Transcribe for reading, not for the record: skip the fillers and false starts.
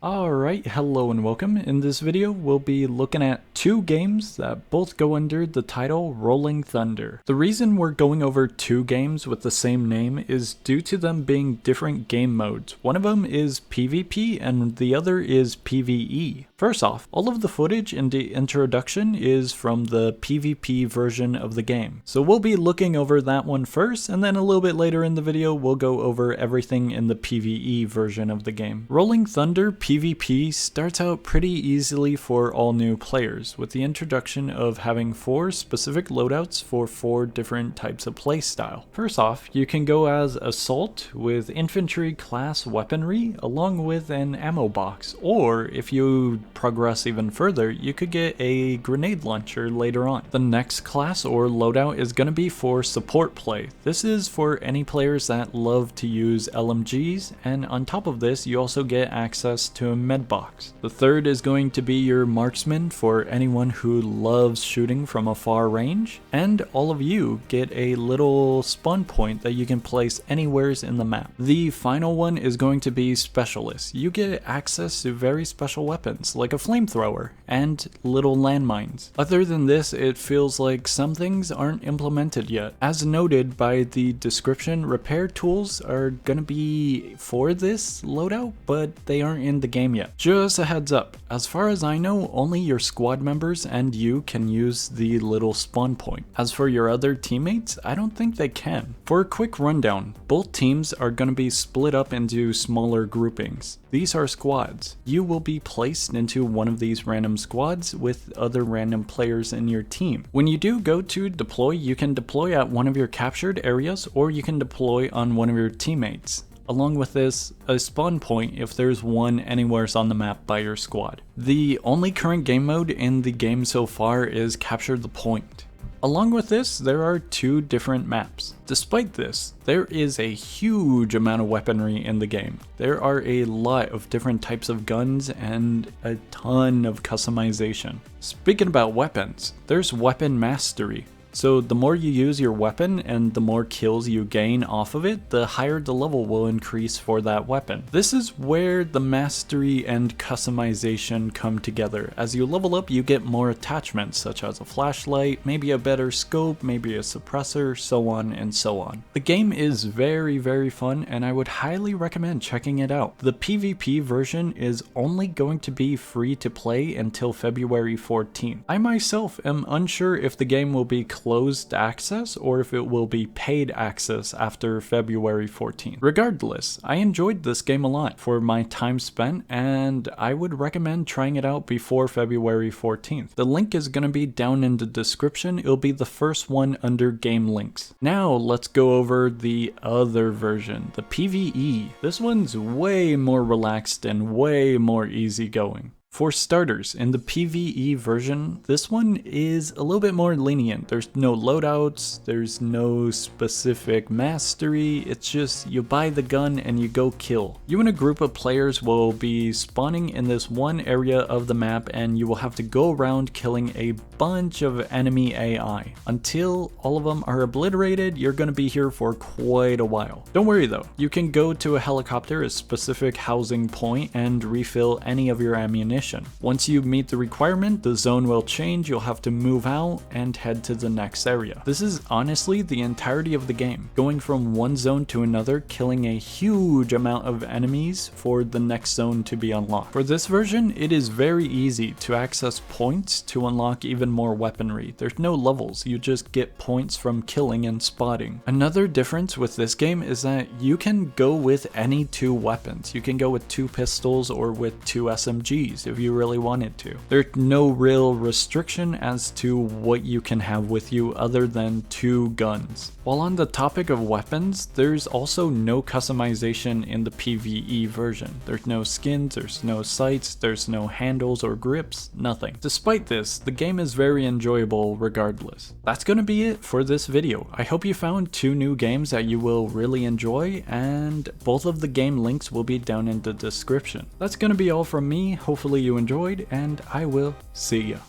Alright, hello and welcome. In this video, we'll be looking at two games that both go under the title Rolling Thunder. The reason we're going over two games with the same name is due to them being different game modes. One of them is PvP and the other is PvE. First off, all of the footage in the introduction is from the PvP version of the game. So we'll be looking over that one first, and then a little bit later in the video, we'll go over everything in the PvE version of the game. Rolling Thunder PvP starts out pretty easily for all new players, with the introduction of having 4 specific loadouts for 4 different types of playstyle. First off, you can go as Assault with infantry class weaponry along with an ammo box, or if you progress even further, you could get a grenade launcher later on. The next class or loadout is going to be for support play. This is for any players that love to use LMGs, and on top of this you also get access to a med box. The third is going to be your marksman for anyone who loves shooting from a far range, and all of you get a little spawn point that you can place anywheres in the map. The final one is going to be specialist. You get access to very special weapons like a flamethrower and little landmines. Other than this, it feels like some things aren't implemented yet. As noted by the description, repair tools are gonna be for this loadout, but they aren't in the game yet. Just a heads up, as far as I know, only your squad members and you can use the little spawn point. As for your other teammates, I don't think they can. For a quick rundown, both teams are gonna be split up into smaller groupings. These are squads. You will be placed into one of these random squads with other random players in your team. When you do go to deploy, you can deploy at one of your captured areas, or you can deploy on one of your teammates. Along with this, a spawn point if there's one anywhere on the map by your squad. The only current game mode in the game so far is Capture the Point. Along with this, there are 2 different maps. Despite this, there is a huge amount of weaponry in the game. There are a lot of different types of guns and a ton of customization. Speaking about weapons, there's weapon mastery. So the more you use your weapon and the more kills you gain off of it, the higher the level will increase for that weapon. This is where the mastery and customization come together. As you level up, you get more attachments such as a flashlight, maybe a better scope, maybe a suppressor, so on and so on. The game is very fun and I would highly recommend checking it out. The PvP version is only going to be free to play until February 14th. I myself am unsure if the game will be closed access or if it will be paid access after February 14th. Regardless, I enjoyed this game a lot for my time spent and I would recommend trying it out before February 14th. The link is going to be down in the description. It'll be the first one under game links. Now let's go over the other version, the PvE. This one's way more relaxed and way more easygoing. For starters, in the PvE version, this one is a little bit more lenient. There's no loadouts, there's no specific mastery, it's just you buy the gun and you go kill. You and a group of players will be spawning in this one area of the map and you will have to go around killing a bunch of enemy AI. Until all of them are obliterated, you're gonna be here for quite a while. Don't worry though, you can go to a helicopter, a specific housing point, and refill any of your ammunition. Once you meet the requirement, the zone will change, you'll have to move out and head to the next area. This is honestly the entirety of the game, going from one zone to another, killing a huge amount of enemies for the next zone to be unlocked. For this version, it is very easy to access points to unlock even more weaponry. There's no levels, you just get points from killing and spotting. Another difference with this game is that you can go with any 2 weapons. You can go with 2 pistols or with 2 SMGs if you really wanted to. There's no real restriction as to what you can have with you other than 2 guns. While on the topic of weapons, there's also no customization in the PvE version. There's no skins, there's no sights, there's no handles or grips, nothing. Despite this, the game is very enjoyable regardless. That's gonna be it for this video. I hope you found 2 new games that you will really enjoy, and both of the game links will be down in the description. That's gonna be all from me. Hopefully you enjoyed, and I will see ya.